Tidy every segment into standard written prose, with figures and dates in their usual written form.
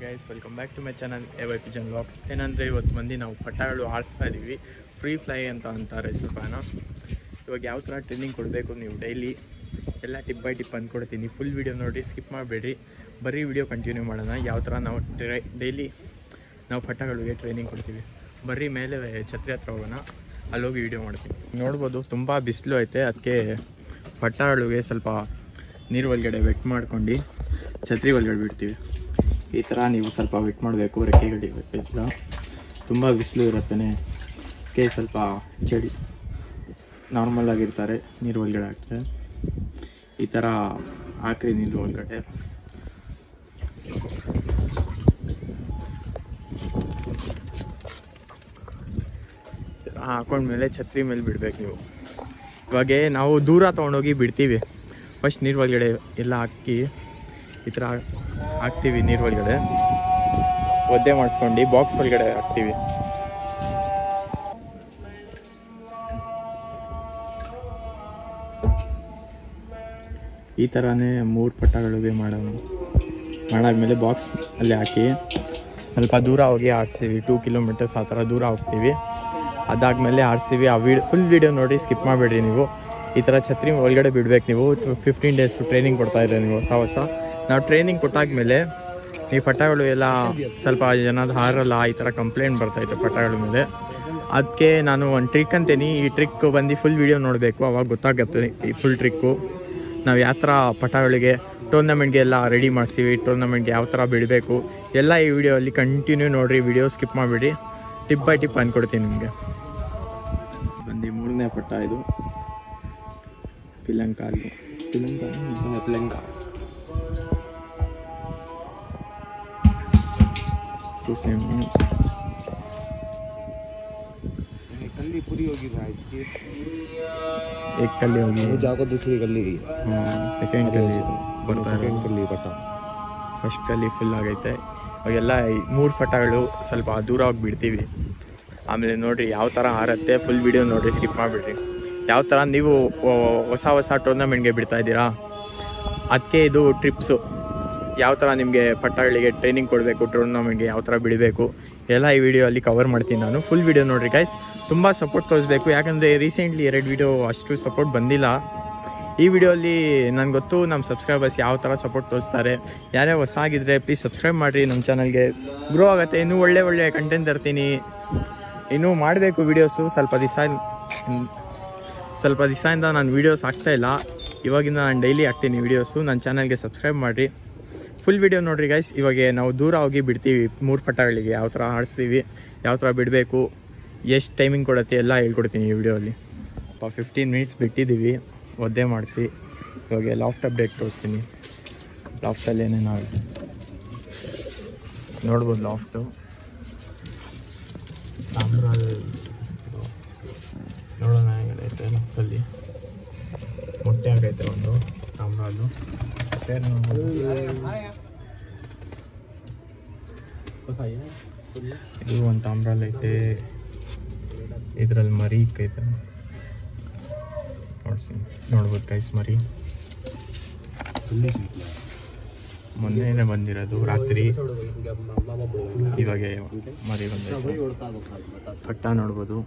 Guys welcome back to my channel A Y pigeon vlogs. ಏನಂದರೆ ಇವತ್ತು ಮಂದಿ ನಾವು ಪಟಾಗಳು ಆಡಿಸ್ತಾ ಇದ್ದೀವಿ. ಫ್ರೀ ಫ್ಲೈ ಅಂತಾರೆ ಸ್ವಲ್ಪನ. ಇವಾಗ ಯಾವ ಥರ ಟ್ರೈನಿಂಗ್ ಕೊಡಬೇಕು ನೀವು ಡೈಲಿ ಎಲ್ಲ ಟಿಪ್ ಬೈ ಟಿಪ್ ಅಂದ್ಕೊಡ್ತೀನಿ. ಫುಲ್ ವೀಡಿಯೋ ನೋಡಿ, ಸ್ಕಿಪ್ ಮಾಡಬೇಡಿ, ಬರೀ ವಿಡಿಯೋ ಕಂಟಿನ್ಯೂ ಮಾಡೋಣ. ಯಾವ ಥರ ನಾವು ಡೈಲಿ ನಾವು ಪಟಾಗಳಿಗೆ ಟ್ರೈನಿಂಗ್ ಕೊಡ್ತೀವಿ. ಬರ್ರಿ ಮೇಲೆ ಛತ್ರಿ ಹತ್ರ ಹೋಗೋಣ, ಅಲ್ಲೋಗಿ ವೀಡಿಯೋ ಮಾಡ್ತೀವಿ. ನೋಡ್ಬೋದು ತುಂಬ ಬಿಸಿಲು ಐತೆ, ಅದಕ್ಕೆ ಪಟಾಗಳಿಗೆ ಸ್ವಲ್ಪ ನೀರು ಒಳಗಡೆ ವೆಟ್ ಮಾಡ್ಕೊಂಡು ಛತ್ರಿ ಒಳಗಡೆ ಬಿಡ್ತೀವಿ. ಈ ಥರ ನೀವು ಸ್ವಲ್ಪ ವೆಟ್ ಮಾಡಬೇಕು, ರೆಕ್ಕೆಗಳಿಲ್ಲ. ತುಂಬ ಬಿಸಿಲು ಇರುತ್ತಾನೆ, ಅದಕ್ಕೆ ಸ್ವಲ್ಪ ಚಳಿ ನಾರ್ಮಲ್ ಆಗಿರ್ತಾರೆ, ನೀರು ಒಳಗಡೆ ಹಾಕ್ತಾರೆ. ಈ ಥರ ಹಾಕ್ರಿ ನೀರು ಒಳಗಡೆ. ಹಾಕೊಂಡ್ಮೇಲೆ ಛತ್ರಿ ಮೇಲೆ ಬಿಡ್ಬೇಕು ನೀವು. ಇವಾಗ ನಾವು ದೂರ ತೊಗೊಂಡೋಗಿ ಬಿಡ್ತೀವಿ. ಫಸ್ಟ್ ನೀರು ಒಳಗಡೆ ಎಲ್ಲ ಹಾಕಿ ಈ ಥರ ಹಾಕ್ತೀವಿ. ನೀರು ಒಳಗಡೆ ಒದ್ದೆ ಮಾಡಿಸ್ಕೊಂಡು ಬಾಕ್ಸ್ ಒಳಗಡೆ ಹಾಕ್ತೀವಿ. ಈ ಥರನೇ 3 ಪಟಾಗಳಿಗೆ ಮಾಡಾದ್ಮೇಲೆ ಬಾಕ್ಸ್ ಅಲ್ಲೇ ಹಾಕಿ ಸ್ವಲ್ಪ ದೂರ ಹೋಗಿ ಆಡಿಸ್ತೀವಿ. 2 ಕಿಲೋಮೀಟರ್ಸ್ ಆ ಥರ ದೂರ ಹೋಗ್ತೀವಿ. ಅದಾದಮೇಲೆ ಆಡಿಸ್ತೀವಿ. ಆ ಫುಲ್ ವೀಡಿಯೋ ನೋಡಿ, ಸ್ಕಿಪ್ ಮಾಡಬೇಡ್ರಿ ನೀವು. ಈ ಥರ ಛತ್ರಿ ಒಳಗಡೆ ಬಿಡಬೇಕು ನೀವು. 15 ಡೇಸ್ ಟ್ರೈನಿಂಗ್ ಕೊಡ್ತಾಯಿದ್ದಾರೆ ನೀವು ಹೊಸ. ನಾವು ಟ್ರೈನಿಂಗ್ ಕೊಟ್ಟಾದ್ಮೇಲೆ ಈ ಪಟಾಗಳು ಎಲ್ಲ ಸ್ವಲ್ಪ ಜನದ ಹಾರಲ್ಲ, ಈ ಥರ ಕಂಪ್ಲೇಂಟ್ ಬರ್ತಾಯಿತ್ತು ಪಟಾಗಳ ಮೇಲೆ. ಅದಕ್ಕೆ ನಾನು ಒಂದು ಟ್ರಿಕ್ ಅಂತೀನಿ. ಈ ಟ್ರಿಕ್ ಬಂದು ಫುಲ್ ವೀಡಿಯೋ ನೋಡಬೇಕು, ಅವಾಗ ಗೊತ್ತಾಗುತ್ತೆ ಈ ಫುಲ್ ಟ್ರಿಕ್ಕು. ನಾವು ಯಾವ ಥರ ಪಟಾಗಳಿಗೆ ಟೂರ್ನಮೆಂಟ್ಗೆ ಎಲ್ಲ ರೆಡಿ ಮಾಡಿಸ್ತೀವಿ, ಟೂರ್ನಮೆಂಟ್ಗೆ ಯಾವ ಥರ ಬಿಡಬೇಕು ಎಲ್ಲ ಈ ವಿಡಿಯೋ ಅಲ್ಲಿ ಕಂಟಿನ್ಯೂ ನೋಡಿರಿ. ವಿಡಿಯೋ ಸ್ಕಿಪ್ ಮಾಡಿಬಿಡಿ, ಟಿಪ್ ಬೈ ಟಿಪ್ ಅಂದ್ಕೊಡ್ತೀನಿ ನಿಮಗೆ. ಬಂದು 3ನೇ ಪಟ ಇದು पिलंग तो सेम कल्ली पूरी होगी भाई इसकी। एक कल्ली होगी, जाको दूसरी कल्ली गई। सेकंड कल्ली सेकंड कल्ली पट ಫಸ್ಟ್ ಕಲ್ಲಿ ಫುಲ್ ಆಗೈತೆ. ಅವೆಲ್ಲ 3 ಪಟಗಳು ಸ್ವಲ್ಪ ದೂರ ಹೋಗಿ ಬಿಡ್ತೀವಿ. ಆಮೇಲೆ ನೋಡಿರಿ ಯಾವ ಥರ ಹಾರತ್ತೆ. ಫುಲ್ ವೀಡಿಯೋ ನೋಡಿರಿ, ಸ್ಕಿಪ್ ಮಾಡಿಬಿಡ್ರಿ. ಯಾವ ಥರ ನೀವು ಹೊಸ ಟೂರ್ನಮೆಂಟ್ಗೆ ಬಿಡ್ತಾ ಇದ್ದೀರಾ, ಅದಕ್ಕೆ ಇದು ಟ್ರಿಪ್ಸು. ಯಾವ ಥರ ನಿಮಗೆ ಪಟ್ಟಗಳಿಗೆ ಟ್ರೈನಿಂಗ್ ಕೊಡಬೇಕು, ಟೂರ್ನಮೆಂಟ್ಗೆ ಯಾವ ಥರ ಬಿಡಬೇಕು ಎಲ್ಲ ಈ ವಿಡಿಯೋ ಅಲ್ಲಿ ಕವರ್ ಮಾಡ್ತೀನಿ ನಾನು. ಫುಲ್ ವೀಡಿಯೋ ನೋಡಿರಿ ಗೈಸ್. ತುಂಬ ಸಪೋರ್ಟ್ ತೋರಿಸ್ಬೇಕು, ಯಾಕಂದರೆ ರೀಸೆಂಟ್ಲಿ 2 ವೀಡಿಯೋ ಅಷ್ಟು ಸಪೋರ್ಟ್ ಬಂದಿಲ್ಲ. ಈ ವಿಡಿಯೋಲ್ಲಿ ನನಗೆ ಗೊತ್ತು ನಮ್ಮ ಸಬ್ಸ್ಕ್ರೈಬರ್ಸ್ ಯಾವ ಥರ ಸಪೋರ್ಟ್ ತೋರಿಸ್ತಾರೆ. ಯಾರೇ ಹೊಸ ಆಗಿದ್ದರೆ ಪ್ಲೀಸ್ ಸಬ್ಸ್ಕ್ರೈಬ್ ಮಾಡಿರಿ. ನಮ್ಮ ಚಾನಲ್ಗೆ ಗ್ರೋ ಆಗುತ್ತೆ, ಇನ್ನೂ ಒಳ್ಳೆ ಕಂಟೆಂಟ್ ತರ್ತೀನಿ. ಇನ್ನೂ ಮಾಡಬೇಕು ವೀಡಿಯೋಸು. ಸ್ವಲ್ಪ ದಿವಸದಿಂದ ನಾನು ವೀಡಿಯೋಸ್ ಹಾಕ್ತಾಯಿಲ್ಲ. ಇವಾಗಿಂದ ನಾನು ಡೈಲಿ ಹಾಕ್ತೀನಿ ವೀಡಿಯೋಸು. ನನ್ನ ಚಾನಲ್ಗೆ ಸಬ್ಸ್ಕ್ರೈಬ್ ಮಾಡಿರಿ. ಫುಲ್ ವೀಡಿಯೋ ನೋಡಿರಿ ಗೈಸ್. ಇವಾಗ ನಾವು ದೂರ ಹೋಗಿ ಬಿಡ್ತೀವಿ 3 ಪಟಗಳಿಗೆ. ಯಾವ ಥರ ಆಡಿಸ್ತೀವಿ, ಯಾವ ಥರ ಬಿಡಬೇಕು, ಎಷ್ಟು ಟೈಮಿಂಗ್ ಕೊಡುತ್ತೆ ಎಲ್ಲ ಹೇಳ್ಕೊಡ್ತೀನಿ ಈ ವಿಡಿಯೋಲ್ಲಿ. 15 ಮಿನಿಟ್ಸ್ ಬಿಟ್ಟಿದ್ದೀವಿ ಒದ್ದೆ ಮಾಡಿಸಿ. ಇವಾಗ ಲಾಫ್ಟ್ ಅಪ್ಡೇಟ್ ತೋರಿಸ್ತೀನಿ. ಲಾಫ್ಟಲ್ಲಿ ಏನೇನಾಗುತ್ತೆ ನೋಡ್ಬೋದು. ಲಾಫ್ಟು ನೋಡೋಣ ಹೇಗೈತೆ. ಲಾಫ್ಟಲ್ಲಿ ಮೊಟ್ಟೆ ಆಗೈತೆ ಒಂದು ತಾಮ್ರಾಲು. ಇದು ಒಂದು ತಾಮ್ರಾಲ್ ಐತೆ. ಇದರಲ್ಲಿ ಮರಿ ಇಕ್ಕೈತೆ, ನೋಡ್ಬೋದು ಗೈಸ್. ಮರಿ ಮೊನ್ನೆನೇ ಬಂದಿರೋದು ರಾತ್ರಿ. ಇವಾಗ ಮರಿ ಬಂದೈತೆ. ಪಟ್ಟ ನೋಡ್ಬೋದು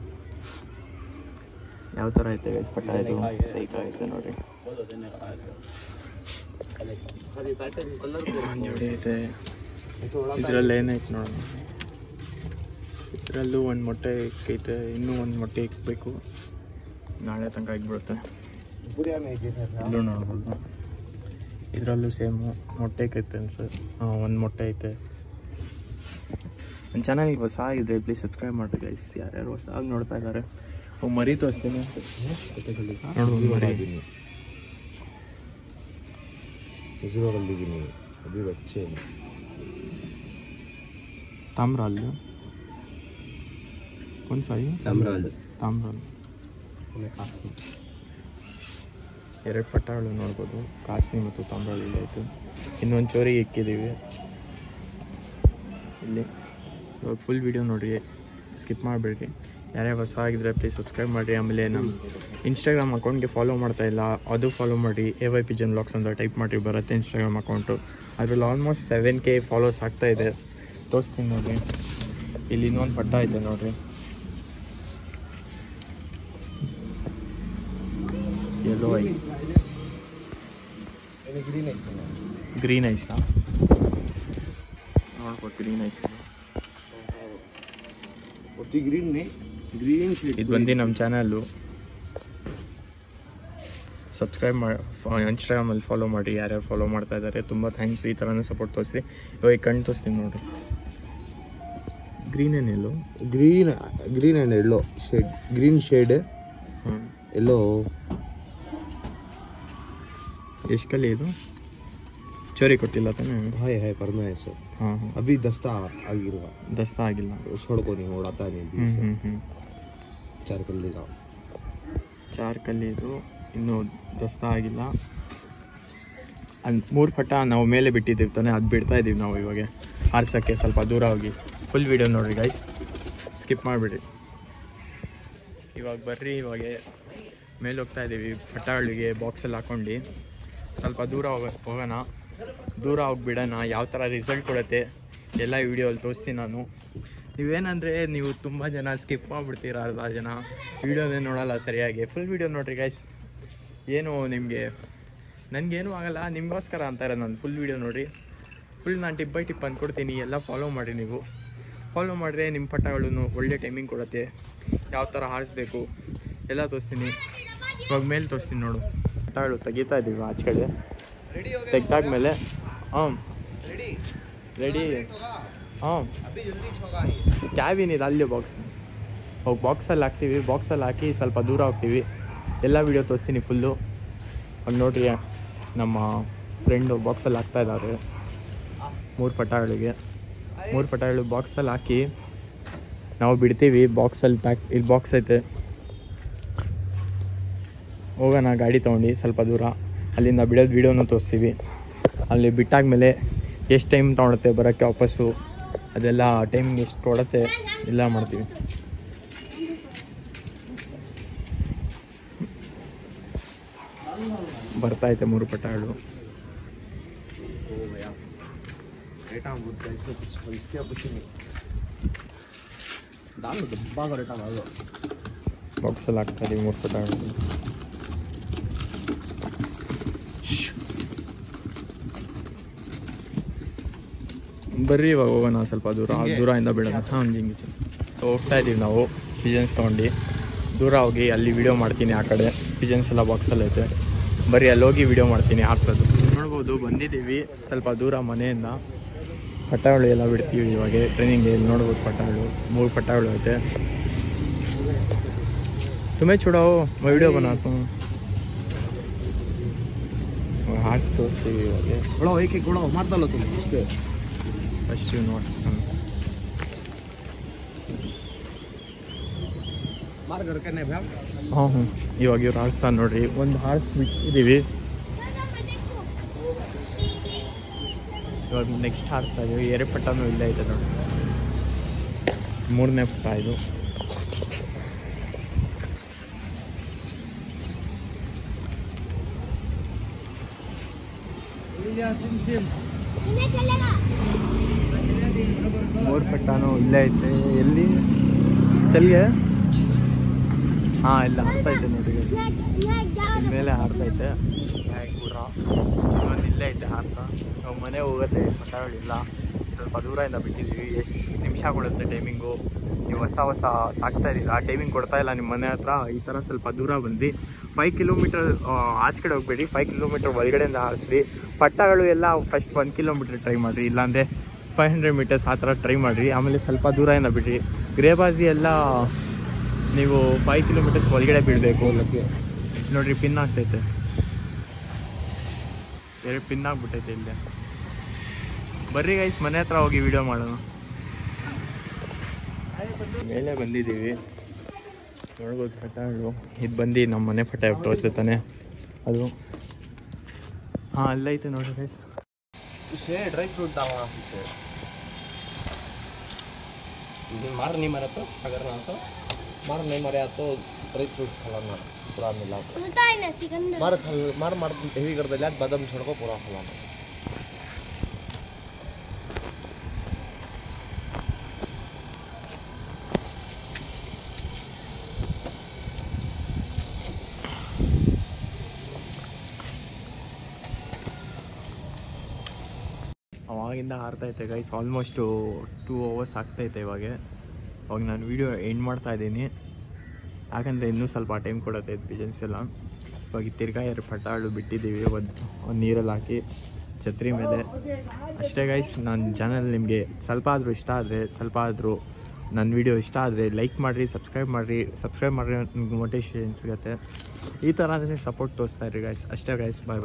ಯಾವ ಥರ ಐತೆ ಗೈಸ್. ಪಟ್ಟ ಇದು ಸೈಕ್ ಐತೆ ನೋಡ್ರಿ. ಜೋಡಿ ಐತೆ. ಇದರಲ್ಲಿ ಏನೈತೆ ನೋಡೋಣ. ಇದರಲ್ಲೂ ಒಂದು ಮೊಟ್ಟೆ ಇಕ್ಕೈತೆ, ಇನ್ನೂ ಒಂದು ಮೊಟ್ಟೆ ಇಕ್ಕಬೇಕು. ನಾಳೆ ತನಕ ಆಗಿಬಿಡುತ್ತೆ. ಇಲ್ಲೂ ನೋಡ್ಬೋದು. ಇದರಲ್ಲೂ ಸೇಮು ಮೊಟ್ಟೆ ಇಕ್ಕೈತೆ ಅನ್ಸುತ್ತೆ. ಒಂದು ಮೊಟ್ಟೆ ಐತೆ. ನನ್ನ ಚಾನಲ್ಗೆ ಹೊಸ ಆಗಿದೆ, ಪ್ಲೀಸ್ ಸಬ್ಸ್ಕ್ರೈಬ್ ಮಾಡಿ ಗೈಸ್. ಯಾರ್ಯಾರು ಹೊಸದಾಗಿ ನೋಡ್ತಾ ಇದ್ದಾರೆ. ಮರಿ ತೋರಿಸ್ತೀನಿ ನೋಡ್ಬೋದು. ಮರಿ ತಾಮ್ರಾಲ್ ಒಂದು ಸಾಯಿ ತಾಮ್ರಾಲ್ 2 ಪಟ್ಟಗಳು ನೋಡ್ಬೋದು. ಕಾಸ್ನಿ ಮತ್ತು ತಾಮ್ರಾಲ್ ಆಯಿತು. ಇನ್ನೊಂದು ಚೋರಿ ಇಕ್ಕಿದ್ದೀವಿ ಇಲ್ಲಿ. ಇವಾಗ ಫುಲ್ ವೀಡಿಯೋ ನೋಡಿರಿ, ಸ್ಕಿಪ್ ಮಾಡಬೇಡ್ರಿ. ಯಾರ್ಯಾರು ಹೊಸ ಆಗಿದ್ರೆ ಪ್ಲೀಸ್ ಸಬ್ಸ್ಕ್ರೈಬ್ ಮಾಡಿರಿ. ಆಮೇಲೆ ನಮ್ಮ ಇನ್ಸ್ಟಾಗ್ರಾಮ್ ಅಕೌಂಟ್ಗೆ ಫಾಲೋ ಮಾಡ್ತಾ ಇಲ್ಲ, ಅದು ಫಾಲೋ ಮಾಡಿ. ಎವೈ ಪಿಜನ್ ವ್ಲಾಗ್ಸ್ ಅಂತ ಟೈಪ್ ಮಾಡಿ ಬರುತ್ತೆ ಇನ್ಸ್ಟಾಗ್ರಾಮ್ ಅಕೌಂಟು. ಅದ್ರಲ್ಲಿ ಆಲ್ಮೋಸ್ಟ್ 7K ಫಾಲೋವರ್ಸ್ ಆಗ್ತಾ ಇದೆ. ತೋರಿಸ್ತೀನಿ ನೋಡಿರಿ. ಇಲ್ಲಿ ಇನ್ನೊಂದು ಪಟ್ಟ ಇದೆ ನೋಡಿರಿ. ಎಲ್ಲೋ ಐಸ್, ಗ್ರೀನ್ ಐಸಾ ನೋಡ್ಬೋದು. ಗ್ರೀನ್ ಐಸ್ ಇದು ಬಂದು ನಮ್ಮ ಚಾನಲ್ಲು. ಸಬ್ಸ್ಕ್ರೈಬ್ ಮಾಡಿ, ಇನ್ಸ್ಟಾಗ್ರಾಮಲ್ಲಿ ಫಾಲೋ ಮಾಡಿ. ಯಾರ್ಯಾರು ಫಾಲೋ ಮಾಡ್ತಾ ಇದ್ದಾರೆ ತುಂಬ ಥ್ಯಾಂಕ್ಸ್. ಈ ಥರನೇ ಸಪೋರ್ಟ್ ತೋರಿಸಿ. ಇವಾಗ ಕಣ್ಣು ತೋರಿಸ್ತೀನಿ ನೋಡಿರಿ. ಗ್ರೀನ್ ಏನು yellow, green and yellow shade, green shade yellow. ಎಷ್ಟು ಕಲಿ ಇದು? ಚೋರಿ ಕೊಟ್ಟಿಲ್ಲ ತಾನೇ? Hi hi permanent sir. ಹಾಂ ಅಭಿ ದಸ್ತಾ ಆಗಿರುವ, ದಸ್ತಾ ಆಗಿಲ್ಲ. छोड़को नहीं उड़ाता नहीं. 4 कल्ली का 4 ಕಲ್ಲಿ ಇದು ಇನ್ನೂ ದಸ್ತಾ ಆಗಿಲ್ಲ. ಅದು 3 ಪಟ್ಟ ನಾವು ಮೇಲೆ ಬಿಟ್ಟಿದ್ದೀವಿ ತಾನೆ, ಅದು ಬಿಡ್ತಾ ಇದ್ದೀವಿ ನಾವು ಇವಾಗ ಹಾರ್ಸೋಕ್ಕೆ. ಸ್ವಲ್ಪ ದೂರ ಹೋಗಿ ಫುಲ್ ವೀಡಿಯೋ ನೋಡಿರಿ ಗೈಸ್, ಸ್ಕಿಪ್ ಮಾಡಿಬಿಡಿ. ಇವಾಗ ಬರ್ರಿ, ಇವಾಗ ಮೇಲೆ ಹೋಗ್ತಾ ಇದ್ದೀವಿ ಪಟ್ಟಗಳಿಗೆ ಬಾಕ್ಸಲ್ಲಿ ಹಾಕ್ಕೊಂಡು. ಸ್ವಲ್ಪ ದೂರ ಹೋಗೋಣ, ದೂರ ಹೋಗಿಬಿಡೋಣ. ಯಾವ ಥರ ರಿಸಲ್ಟ್ ಕೊಡುತ್ತೆ ಎಲ್ಲ ವೀಡಿಯೋಲ್ಲಿ ತೋರಿಸ್ತೀನಿ ನಾನು. ನೀವೇನಂದರೆ ನೀವು ತುಂಬ ಜನ ಸ್ಕಿಪ್ ಮಾಡಿಬಿಡ್ತೀರ, ಅರ್ಧ ಜನ ವೀಡಿಯೋನೇ ನೋಡೋಲ್ಲ ಸರಿಯಾಗಿ. ಫುಲ್ ವೀಡಿಯೋ ನೋಡಿರಿ ಗೈಸ್. ಏನು ನಿಮಗೆ, ನನಗೇನು ಆಗಲ್ಲ, ನಿಮಗೋಸ್ಕರ ಅಂತಾರೆ ನಾನು. ಫುಲ್ ವೀಡಿಯೋ ನೋಡಿರಿ. ಫುಲ್ ನಾನು ಟಿಪ್ ಬೈ ಟಿಪ್ ಅಂದ್ಕೊಡ್ತೀನಿ. ಎಲ್ಲ ಫಾಲೋ ಮಾಡಿ. ನೀವು ಫಾಲೋ ಮಾಡಿದ್ರೆ ನಿಮ್ಮ ಪಟ್ಟಗಳನ್ನು ಒಳ್ಳೆ ಟೈಮಿಂಗ್ ಕೊಡುತ್ತೆ. ಯಾವ ಥರ ಹಾರಿಸ್ಬೇಕು ಎಲ್ಲ ತೋರಿಸ್ತೀನಿ. ಇವಾಗ ಮೇಲೆ ತೋರಿಸ್ತೀನಿ ನೋಡು. ಪಟ್ಟಗಳು ತೆಗಿತಾ ಇದ್ದೀವಿ ಆಚೆ ಕಡೆ. ತೆಗ್ದಾದ್ಮೇಲೆ ರೆಡಿ. ಹಾಂ, ಕ್ಯಾಬಿನ್ ಇದೆ ಅಲ್ಲಿ ಬಾಕ್ಸ್. ಹೋಗಿ ಬಾಕ್ಸಲ್ಲಿ ಹಾಕ್ತೀವಿ. ಬಾಕ್ಸಲ್ಲಿ ಹಾಕಿ ಸ್ವಲ್ಪ ದೂರ ಹೋಗ್ತೀವಿ. ಎಲ್ಲ ವೀಡಿಯೋ ತೋರಿಸ್ತೀನಿ ಫುಲ್ಲು. ಅಲ್ಲಿ ನೋಡ್ರಿ, ನಮ್ಮ ಫ್ರೆಂಡು ಬಾಕ್ಸಲ್ಲಿ ಹಾಕ್ತಾ ಇದ್ದಾರೆ 3 ಪಟ್ಟಗಳಿಗೆ. 3 ಪಟ್ಟಗಳು ಬಾಕ್ಸಲ್ಲಿ ಹಾಕಿ ನಾವು ಬಿಡ್ತೀವಿ. ಬಾಕ್ಸಲ್ಲಿ ಇಲ್ಲಿ ಬಾಕ್ಸ್ ಐತೆ. ಹೋಗೋಣ ಗಾಡಿ ತೊಗೊಂಡು ಸ್ವಲ್ಪ ದೂರ. ಅಲ್ಲಿಂದ ಬಿಡೋದು ವೀಡಿಯೋನ ತೋರಿಸ್ತೀವಿ. ಅಲ್ಲಿ ಬಿಟ್ಟಾದ್ಮೇಲೆ ಎಷ್ಟು ಟೈಮ್ ತೊಗೊಳುತ್ತೆ ಬರೋಕ್ಕೆ ವಾಪಸ್ಸು, ಅದೆಲ್ಲ ಟೈಮಿಂಗ್ ಎಷ್ಟು ಕೊಡುತ್ತೆ ಎಲ್ಲ ಮಾಡ್ತೀವಿ. ಬರ್ತಾಯಿದೆ 3 ಪಟ್ಟಗಳು. ಬಾಕ್ಸಲ್ಲಿ ಹಾಕ್ತಾ ಇದೀವಿ 3 ಪಟ್ಟಗಳು. ಬರ್ರಿ ಇವಾಗ ಹೋಗೋಣ ಸ್ವಲ್ಪ ದೂರದಿಂದ ಬಿಡೋಣ. ಹಾಂ, ಹಿಂಗೆ ಹೋಗ್ತಾ ಇದ್ದೀವಿ ನಾವು ಪಿಜನ್ಸ್ ತೊಗೊಂಡು. ದೂರ ಹೋಗಿ ಅಲ್ಲಿ ವೀಡಿಯೋ ಮಾಡ್ತೀನಿ. ಆ ಕಡೆ ಪಿಜನ್ಸ್ ಎಲ್ಲ ಬಾಕ್ಸಲ್ಲಿ ಐತೆ. ಬರ್ರಿ ಅಲ್ಲಿ ಹೋಗಿ ವೀಡಿಯೋ ಮಾಡ್ತೀನಿ ಹಾರಿಸೋದು. ನೋಡ್ಬೋದು ಬಂದಿದ್ದೀವಿ ಸ್ವಲ್ಪ ದೂರ ಮನೆಯಿಂದ. ಪಟ್ಟಗಳು ಎಲ್ಲ ಬಿಡ್ತೀವಿ ಇವಾಗ ಟ್ರೈನಿಂಗ್. ಇಲ್ಲಿ ನೋಡ್ಬೋದು ಪಟ್ಟಗಳು 3 ಪಟ್ಟಗಳು ಐತೆ. तुम्हें छुड़ाओ वीडियो बनाता हूँ. हार्स तोರಿಸ್ತೀವಿ ಇವಾಗ. ಉಳೋ ಏಕೆ ಉಳೋ ಮಾಡ್ದಲ್ಲ ತುಂಬ ಅಷ್ಟೇ. ಫಸ್ಟ್ ನೋಡಿ ಹಾಂ ಇವಾಗ ಇವ್ರು ಹಾರ್ಸ ನೋಡ್ರಿ. ಒಂದು ಹಾರ್ಸ್ ಬಿಟ್ಟಿದ್ದೀವಿ. ಇವಾಗ ನೆಕ್ಸ್ಟ್ ಹಾರ್ಸ್ತಾ ಇದೀವಿ. 2 ಪಟ್ಟನೂ ಇಲ್ಲೇ ಐತೆ ನೋಡಿ. 3ನೇ ಪಟ್ಟ ಇದು. ಮೂರು ಪಟ್ಟನೂ ಇಲ್ಲೇ ಐತೆ. ಎಲ್ಲಿ ಚಲ್ಗೆ? ಹಾಂ, ಇಲ್ಲ ಹಾರ್ತೈತೆ ನೋಡಿ. ಮೇಲೆ ಹಾರ್ತೈತೆ ಕೂಡ. ಇನ್ನೊಂದು ಇಲ್ಲೇ ಐತೆ ಹಾರ್ತ. ನಾವು ಮನೆ ಹೋಗುತ್ತೆ ಪಟ್ಟಗಳಿಲ್ಲ. ಸ್ವಲ್ಪ ದೂರದಿಂದ ಬಿಟ್ಟಿದ್ದೀವಿ. ಎಷ್ಟು ನಿಮಿಷ ಕೊಡುತ್ತೆ ಟೈಮಿಂಗು. ನೀವು ಹೊಸ ಸಾಕ್ತಾ ಇದ್ದೀರಾ, ಟೈಮಿಂಗ್ ಕೊಡ್ತಾ ಇಲ್ಲ ನಿಮ್ಮ ಮನೆ ಹತ್ರ. ಈ ಥರ ಸ್ವಲ್ಪ ದೂರ ಬಂದು 5 ಕಿಲೋಮೀಟರ್ ಆಚೆ ಕಡೆ ಹೋಗ್ಬೇಡಿ. 5 ಕಿಲೋಮೀಟರ್ ಒಳಗಡೆಯಿಂದ ಹಾರಿಸ್ರಿ. ಪಟ್ಟಗಳು ಎಲ್ಲ ಫಸ್ಟ್ 1 ಕಿಲೋಮೀಟರ್ ಟ್ರೈ ಮಾಡಿರಿ, ಇಲ್ಲಾಂದರೆ 500 ಮೀಟರ್ಸ್ ಆ ಥರ ಟ್ರೈ ಮಾಡಿರಿ. ಆಮೇಲೆ ಸ್ವಲ್ಪ ದೂರದಿಂದ ಬಿಡ್ರಿ. ಗ್ರೇಬಾಜಿ ಎಲ್ಲ ನೀವು 5 ಕಿಲೋಮೀಟರ್ಸ್ ಒಳಗಡೆ ಬಿಡಬೇಕು. ನೋಡಿರಿ ಪಿನ್ ಆಗ್ತೈತೆ. 2 ಪಿನ್ ಆಗ್ಬಿಟ್ಟೈತೆ ಇಲ್ಲೇ. ಬರ್ರಿ ಗೈಸ್ ಮನೆ ಹತ್ರ ಹೋಗಿ ವಿಡಿಯೋ ಮಾಡೋಣ. ಮೇಲೆ ಬಂದಿದ್ದೀವಿ ನೋಡ್ಬೋದು ಪಟ್ಟಗಳು. ಇದು ಬಂದು ನಮ್ಮ ಮನೆ ಪಟ್ಟ ತೋರಿಸ್ತಾನೆ ಅದು. ಹಾಂ, ಅಲ್ಲೈತೆ ನೋಡಿ ಗೈಸ್. ड्राई फ्रूट डालना से मार नहीं मारा तो अगर ना तो मार नहीं मारे तो ड्राई फ्रूट खिलाना पूरा मिला मार मार हेवी कर दे बादाम छोड़ को पूरा खिलाना ಅವಾಗಿಂದ ಆರ್ತೈತೆ ಗೈಸ್, ಆಲ್ಮೋಸ್ಟು 2 hours ಆಗ್ತೈತೆ ಇವಾಗ ನಾನು ವೀಡಿಯೋ ಎಂಡ್ ಮಾಡ್ತಾ ಇದ್ದೀನಿ, ಯಾಕಂದರೆ ಇನ್ನೂ ಸ್ವಲ್ಪ ಟೈಮ್ ಕೊಡುತ್ತೆ ಪಿಜನ್ಸ್ ಎಲ್ಲ. ಇವಾಗ ತಿರ್ಗಾ 2 ಪಟಾಳು ಬಿಟ್ಟಿದ್ದೀವಿ, ಒಂದು ನೀರಲ್ಲಿ ಹಾಕಿ ಛತ್ರಿ ಮೇಲೆ. ಅಷ್ಟೇ ಗೈಸ್, ನನ್ನ ಚಾನಲ್ ನಿಮಗೆ ಸ್ವಲ್ಪ ಆದರೂ ನನ್ನ ವೀಡಿಯೋ ಇಷ್ಟ ಆದರೆ ಲೈಕ್ ಮಾಡಿರಿ, ಸಬ್ಸ್ಕ್ರೈಬ್ ಮಾಡಿರಿ, ನಿಮ್ಗೆ ಮೋಟಿವೇಶನ್ ಸಿಗುತ್ತೆ. ಈ ಥರನೇ ಸಪೋರ್ಟ್ ತೋರಿಸ್ತಾ ಇರಿ ಗೈಸ್. ಅಷ್ಟೇ ಗೈಸ್, ಬಾಯ್.